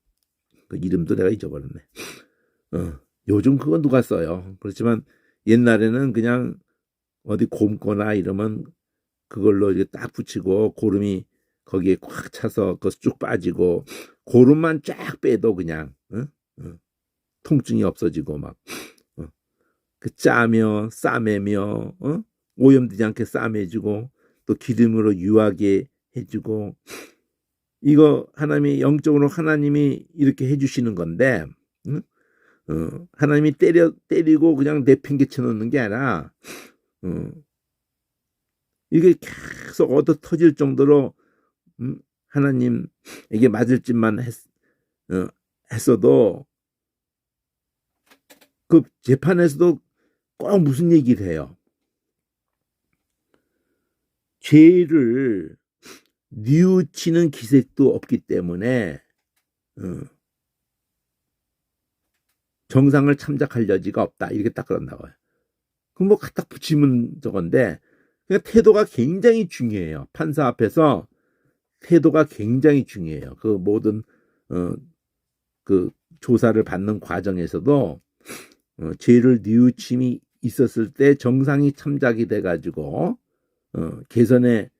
이름도 내가 잊어버렸네. 요즘 그건 누가 써요. 그렇지만 옛날에는 그냥 어디 곰거나 이러면 그걸로 이렇게 딱 붙이고 고름이 거기에 꽉 차서 그 쭉 빠지고 고름만 쫙 빼도 그냥 통증이 없어지고 막 그 짜며 싸매며 오염되지 않게 싸매주고 또 기름으로 유하게 해주고 이거 하나님이 영적으로 하나님이 이렇게 해주시는 건데 하나님이 때리고 그냥 내팽개쳐 놓는 게 아니라 이게 계속 얻어 터질 정도로 하나님에게 맞을 짓만 했어도 그 재판에서도 꼭 무슨 얘기를 해요. 죄를 뉘우치는 기색도 없기 때문에 정상을 참작할 여지가 없다. 이렇게 딱 그런다고요. 그럼 뭐 갖다 붙이면 저건데 그러니까 태도가 굉장히 중요해요. 판사 앞에서 태도가 굉장히 중요해요. 그 모든 그 조사를 받는 과정에서도 죄를 뉘우침이 있었을 때 정상이 참작이 돼가지고 개선의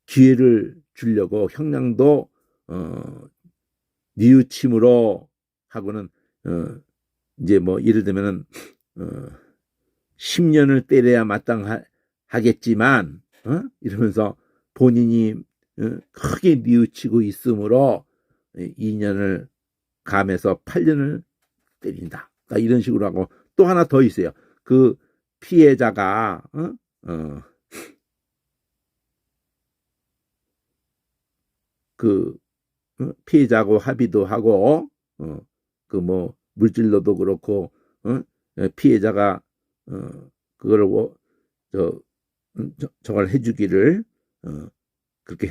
기회를 주려고 형량도 뉘우침으로 하고는 이제 뭐 예를 들면은 10년을 때려야 마땅하겠지만 이러면서 본인이 크게 뉘우치고 있으므로 2년을 감해서 8년을 때린다. 이런 식으로 하고 또 하나 더 있어요. 그 피해자가 그 피해자하고 합의도 하고 그 뭐 물질로도 그렇고 피해자가 그거를 저걸 해주기를 그렇게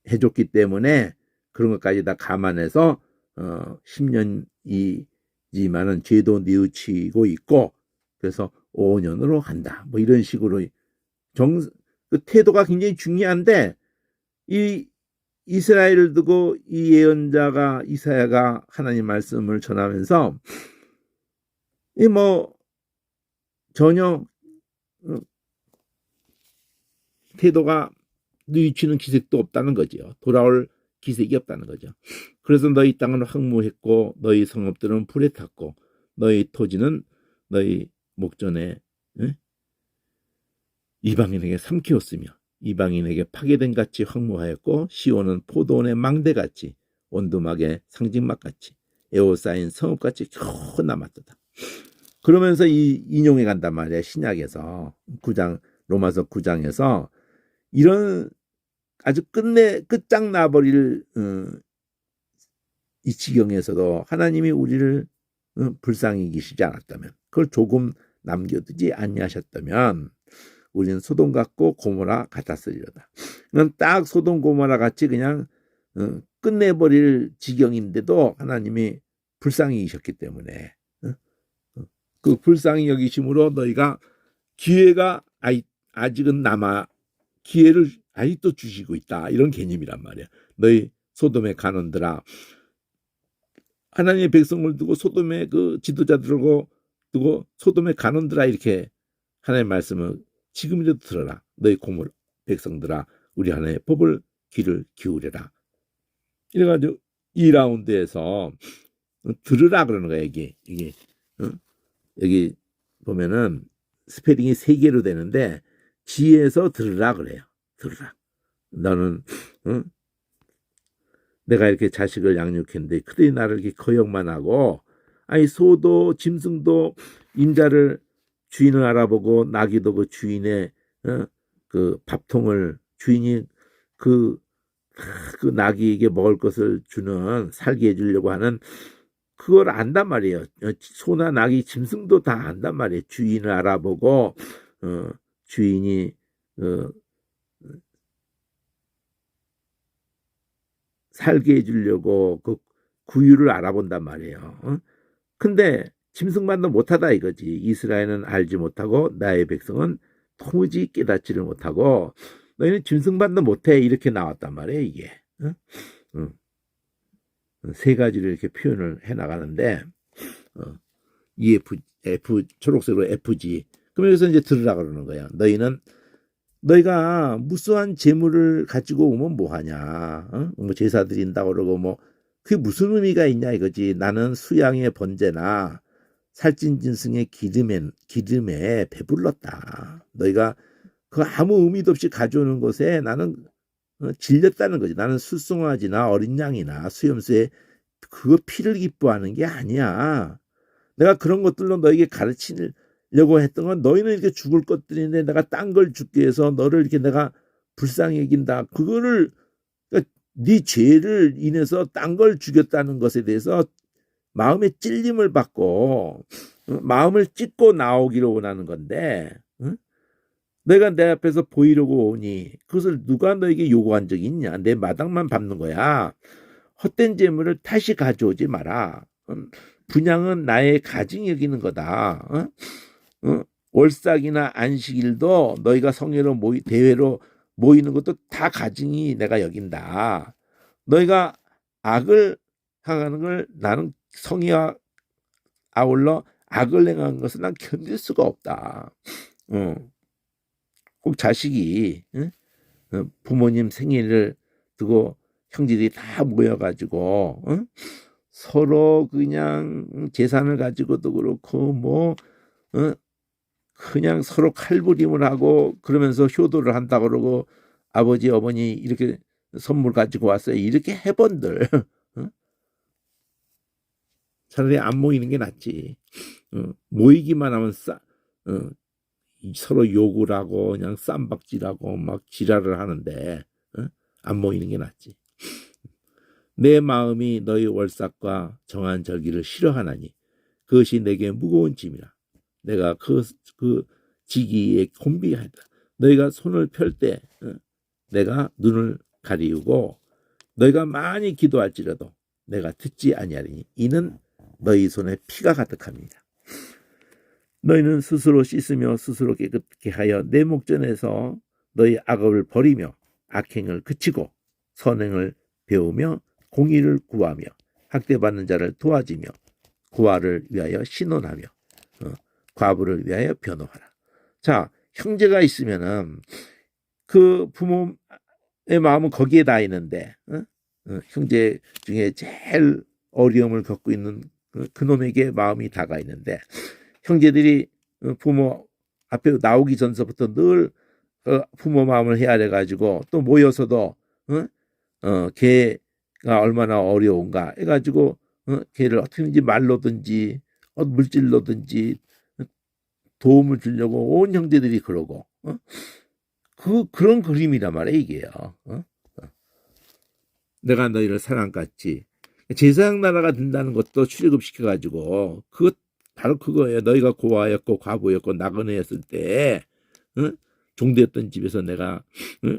해줬기 때문에 그런 것까지 다 감안해서 10년이지만은 죄도 뉘우치고 있고 그래서 5년으로 한다. 뭐 이런 식으로 그 태도가 굉장히 중요한데 이 이스라엘을 두고 이 예언자가 이사야가 하나님 말씀을 전하면서 이 뭐 전혀 태도가 뉘우치는 기색도 없다는 거죠. 돌아올 기색이 없다는 거죠. 그래서 너희 땅은 황무했고 너희 성읍들은 불에 탔고 너희 토지는 너희 목전에 이방인에게 삼키웠으며 이방인에게 파괴된 같이 황무하였고 시온은 포도원의 망대같이 온두막의 상징막같이 에워싸인 성읍같이 겨우 남았도다. 그러면서 이 인용해 간단 말이야. 신약에서 9장 로마서 9장에서 이런 아주 끝장나버릴 이 지경에서도 하나님이 우리를 불쌍히 여기시지 않았다면, 그걸 조금 남겨두지 아니하셨다면 우리는 소돔 같고 고모라 같았으리로다. 그건 딱 소돔 고모라 같이 그냥 끝내버릴 지경인데도 하나님이 불쌍히 여기셨기 때문에 그 불쌍히 여기심으로 너희가 기회가 아직은 남아 기회를 아직도 주시고 있다, 이런 개념이란 말이야. 너희 소돔의 간원들아, 하나님의 백성을 두고 소돔의 그 지도자들하고 두고 소돔의 간원들아, 이렇게 하나님의 말씀을 지금이라도 들어라. 너희 고모 백성들아, 우리 하나님의 법을 귀를 기울여라. 이래가지고 2라운드에서 들으라 그러는 거야. 이게 여기 보면은 스페링이 3개로 되는데 지혜에서 들으라 그래요. 들으라. 너는 내가 이렇게 자식을 양육했는데 그들이 나를 이렇게 거역만 하고, 아니 소도 짐승도 임자를 주인을 알아보고 나귀도 그 주인의 그 밥통을 주인이 그 나귀에게 먹을 것을 주는 살게 해주려고 하는 그걸 안단 말이에요. 소나 나귀 짐승도 다 안단 말이에요. 주인을 알아보고 주인이 살게 해주려고 그 구유를 알아본단 말이에요. 근데 짐승만도 못하다 이거지. 이스라엘은 알지 못하고 나의 백성은 도무지 깨닫지를 못하고 너희는 짐승만도 못해, 이렇게 나왔단 말이에요. 이게 3가지로 이렇게 표현을 해나가는데 F 초록색으로 FG. 그럼 여기서 이제 들으라 그러는 거야. 너희가 무수한 재물을 가지고 오면 뭐하냐? 뭐 제사 드린다고 그러고 뭐 그게 무슨 의미가 있냐 이거지. 나는 수양의 번제나 살찐 짐승의 기름에 배불렀다. 너희가 그 아무 의미도 없이 가져오는 것에 나는 질렸다는 거지. 나는 숫송아지나 어린 양이나 수염소에 그거 피를 기뻐하는 게 아니야. 내가 그런 것들로 너에게 가르치려고 했던 건 너희는 이렇게 죽을 것들인데 내가 딴 걸 죽기 위해서 너를 이렇게 내가 불쌍히 여긴다. 그거를 그러니까 네 죄를 인해서 딴 걸 죽였다는 것에 대해서 마음의 찔림을 받고 마음을 찢고 나오기를 원하는 건데, 내가 내 앞에서 보이려고 오니 그것을 누가 너에게 요구한 적이 있냐? 내 마당만 밟는 거야. 헛된 재물을 다시 가져오지 마라. 분양은 나의 가증이 여기는 거다. 월삭이나 안식일도 너희가 성회로 대회로 모이는 것도 다 가증이 내가 여긴다. 너희가 악을 행하는 걸 나는 성의와 아울러 악을 행하는 것을 난 견딜 수가 없다. 꼭 자식이 부모님 생일을 두고 형제들이 다 모여가지고 서로 그냥 재산을 가지고도 그렇고 뭐 그냥 서로 칼부림을 하고 그러면서 효도를 한다고 그러고 아버지 어머니 이렇게 선물 가지고 왔어요. 이렇게 해본들 차라리 안 모이는 게 낫지. 모이기만 하면 서로 욕을 하고 그냥 쌈박질하고 막 지랄을 하는데 안 모이는 게 낫지. 내 마음이 너희 월삭과 정한 절기를 싫어하나니 그것이 내게 무거운 짐이라. 내가 그 지기에 곤비하다. 너희가 손을 펼 때 내가 눈을 가리우고 너희가 많이 기도할지라도 내가 듣지 아니하리니 이는 너희 손에 피가 가득합니다. 너희는 스스로 씻으며 스스로 깨끗게 하여 내 목전에서 너희 악업을 버리며 악행을 그치고 선행을 배우며 공의를 구하며 학대받는 자를 도와주며 고아를 위하여 신원하며 과부를 위하여 변호하라. 자, 형제가 있으면은 그 부모의 마음은 거기에 다 있는데 형제 중에 제일 어려움을 겪고 있는 그놈에게 마음이 다가 있는데 형제들이 부모 앞에 나오기 전서부터 늘 부모 마음을 헤아려 가지고 또 모여서도 걔가 얼마나 어려운가 해가지고 걔를 어떻게든지 말로든지 물질로든지 도움을 주려고 온 형제들이 그러고 그런 그림이란 말이야 이게요. 내가 너희를 사랑같이 제사장 나라가 된다는 것도 출애굽시켜가지고 그것 바로 그거예요. 너희가 고아였고 과부였고 나그네였을 때 응? 종되었던 집에서 내가 응?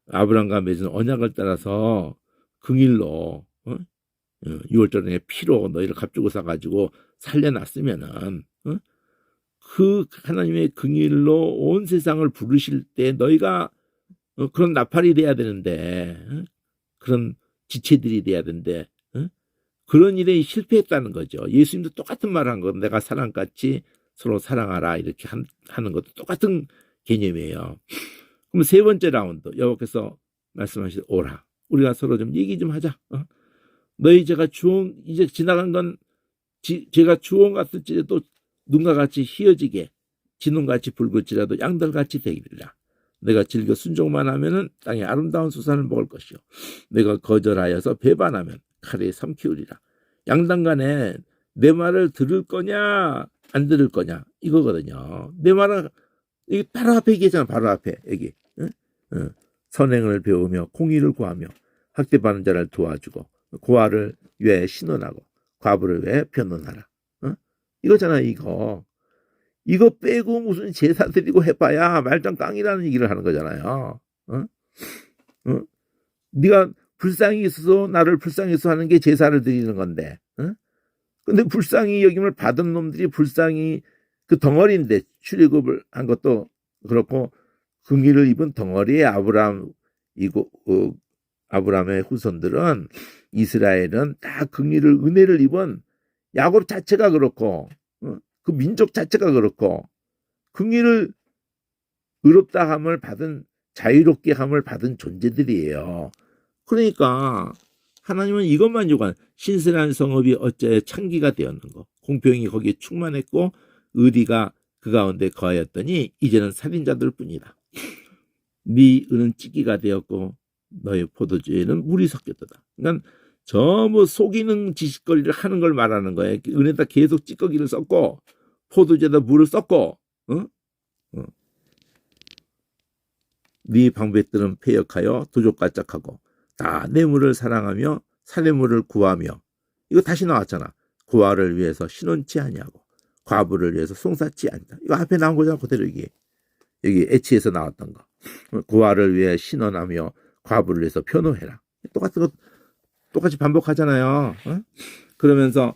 아브람과 맺은 언약을 따라서 긍일로 응? 6월절에 피로 너희를 값주고 사가지고 살려놨으면은 응? 그 하나님의 긍일로 온 세상을 부르실 때 너희가 그런 나팔이 돼야 되는데 응? 그런 지체들이 돼야 되는데 응? 그런 일에 실패했다는 거죠. 예수님도 똑같은 말을 한 거. 내가 사랑같이 서로 사랑하라 이렇게 하는 것도 똑같은 개념이에요. 그럼 세 번째 라운드 여호와께서 말씀하시되 오라. 우리가 서로 좀 얘기 좀 하자. 너희 제가 주홍 이제 지나간 건 제가 주홍 같을지라도 눈과 같이 희어지게 진홍같이 붉을지라도 양털같이 되리라. 내가 즐겨 순종만 하면은 땅에 아름다운 수산을 먹을 것이요. 내가 거절하여서 배반하면 칼에 삼키우리라. 양당간에 내 말을 들을 거냐 안 들을 거냐 이거거든요. 내 말은 여기 바로 앞에 얘기했잖아. 바로 앞에 여기 응? 응. 선행을 배우며 공의를 구하며 학대받는 자를 도와주고 고아를 위해 신원하고 과부를 위해 변론하라. 응? 이거잖아. 이거 빼고 무슨 제사 드리고 해봐야 말짱 깡이라는 얘기를 하는 거잖아요. 응? 응? 네가 불쌍히 있어서 나를 불쌍히 해서 하는 게 제사를 드리는 건데 응? 근데 불쌍히 여김을 받은 놈들이 불쌍히 그 덩어리인데 출애굽을 한 것도 그렇고 긍휼을 입은 덩어리의 아브라함의 후손들은 이스라엘은 다 긍휼을 은혜를 입은 야곱 자체가 그렇고 그 민족 자체가 그렇고 긍휼을 의롭다 함을 받은 자유롭게 함을 받은 존재들이에요. 그러니까 하나님은 이것만 요구한 신실한 성읍이 어째 창기가 되었는고 공평이 거기에 충만했고 의리가 그 가운데 거하였더니 이제는 살인자들 뿐이다. 네 은은 찌기가 되었고 너의 포도주에는 물이 섞였다. 그러니까 전부 속이는 지식거리를 하는 걸 말하는 거예요. 은에다 계속 찌꺼기를 섞고 포도주에다 물을 섞고 네 방백들은 패역하여 도적가짝하고 다 뇌물을 사랑하며 살해물을 구하며 이거 다시 나왔잖아. 고아를 위해서 신원치 아니하고 과부를 위해서 송사치 아니다. 이거 앞에 나온 거잖아. 그대로 여기 애치에서 나왔던 거. 고아를 위해 신원하며 과부를 위해서 변호해라. 똑같은 거 똑같이 반복하잖아요. 그러면서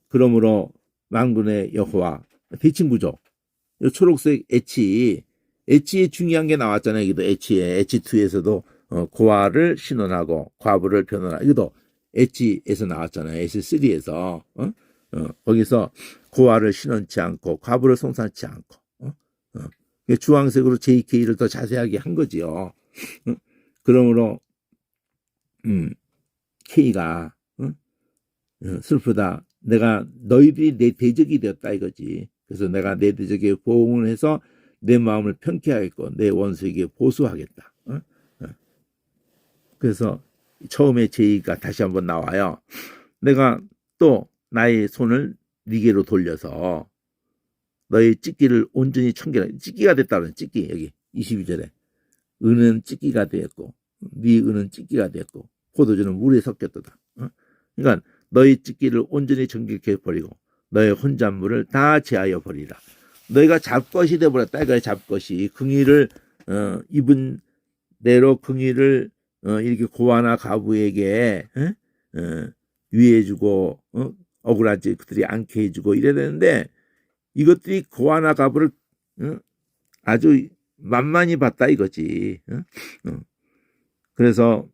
그러므로 만군의 여호와 대칭구조. 이 초록색 엣지에 중요한 게 나왔잖아요. 여기도 엣지2에서도 고아를 신원하고 과부를 변호하라. 이것도 엣지에서 나왔잖아요. 엣지3에서 거기서 고아를 신원치 않고 과부를 송사치 않고 주황색으로 JK를 더 자세하게 한 거지요. 그러므로 K가 슬프다. 내가 너희들이 내 대적이 되었다 이거지. 그래서 내가 내 대적에 보응을 해서 내 마음을 편케 하겠고 내 원수에게 보수하겠다. 그래서 처음에 제의가 다시 한번 나와요. 내가 또 나의 손을 네게로 돌려서 너의 찢기를 온전히 청결하게 찢기가 됐다는 찢기 여기 22절에 은은 찢기가 되었고 네 은은 찢기가 되었고 포도주는 물에 섞였도다. 그러니까 너희 찢기를 온전히 정결케 버리고 너의 혼잣물을 다 제하여 버리라. 너희가 잡것이 되어버렸다. 이거야. 잡것이 긍휼을 입은 대로 긍휼을 이렇게 고아나 가부에게 위해주고 억울하지 그들이 않게 해주고 이래야 되는데 이것들이 고아나 가부를 아주 만만히 봤다 이거지. 그래서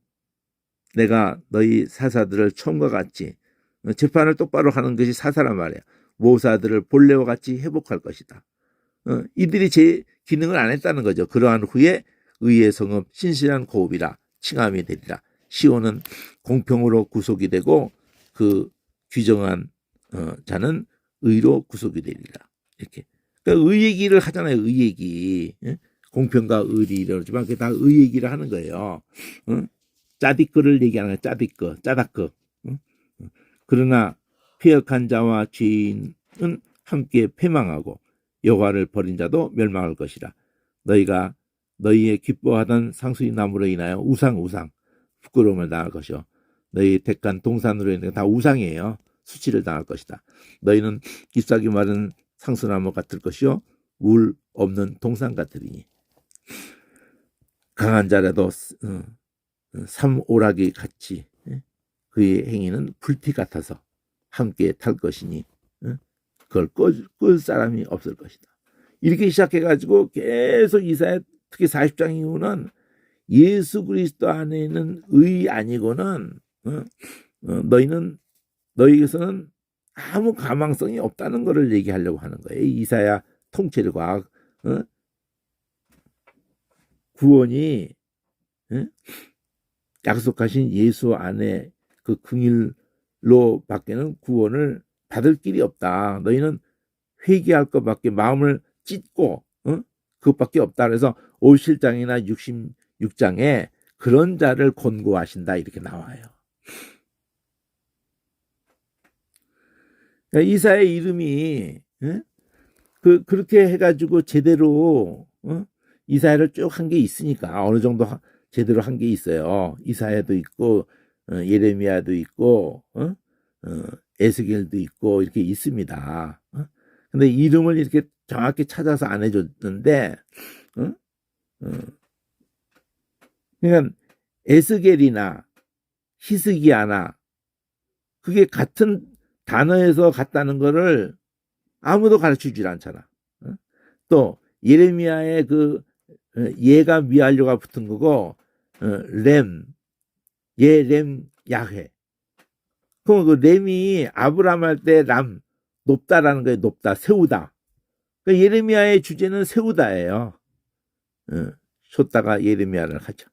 내가 너희 사사들을 처음과 같이 재판을 똑바로 하는 것이 사사란 말이야. 모사들을 본래와 같이 회복할 것이다. 이들이 제 기능을 안 했다는 거죠. 그러한 후에 의의 성읍 신실한 고읍이라 칭함이 되리라. 시온은 공평으로 구속이 되고 그 규정한 자는 의로 구속이 되리라. 이렇게. 그러니까 의 얘기를 하잖아요. 의 얘기. 공평과 의리 이러지만 그게 다 의 얘기를 하는 거예요. 짜디끄를 얘기하는 거예요. 짜다끄. 그러나 패역한 자와 죄인은 함께 패망하고 여호와를 버린 자도 멸망할 것이라. 너희가 너희의 기뻐하던 상수리 나무로 인하여 우상 부끄러움을 당할 것이요 너희 택한 동산으로 인해 다 우상이에요. 수치를 당할 것이다. 너희는 잎사귀 마른 상수나무 같을 것이요 물 없는 동산 같으리니 강한 자라도 삼오락이 같이 그의 행위는 불피 같아서 함께 탈 것이니 그걸 끌 사람이 없을 것이다. 이렇게 시작해가지고 계속 이사야 특히 40장 이후는 예수 그리스도 안에는 의 아니고는 너희에게서는 아무 가망성이 없다는 것을 얘기하려고 하는 거예요. 이사야 통찰과 구원이 약속하신 예수 안에 그 긍일로 밖에는 구원을 받을 길이 없다. 너희는 회개할 것밖에 마음을 찢고 그것밖에 없다. 그래서 57장이나 66장에 그런 자를 권고하신다 이렇게 나와요. 그러니까 이사야의 이름이 그렇게 해가지고 제대로 이사야를 쭉 한 게 있으니까 어느 정도 제대로 한 게 있어요. 이사야도 있고 예레미야도 있고 에스겔도 있고 이렇게 있습니다. 근데 이름을 이렇게 정확히 찾아서 안 해줬는데 그러니까 에스겔이나 히스기야나 그게 같은 단어에서 같다는 거를 아무도 가르쳐주질 않잖아. 또 예레미야의 그 예가 미알료가 붙은 거고 렘 야훼. 그럼 그 렘이 아브람 할 때 람 높다라는 거예요. 높다 세우다. 그러니까 예레미야의 주제는 세우다예요. 쏟다가 예레미야를 하죠.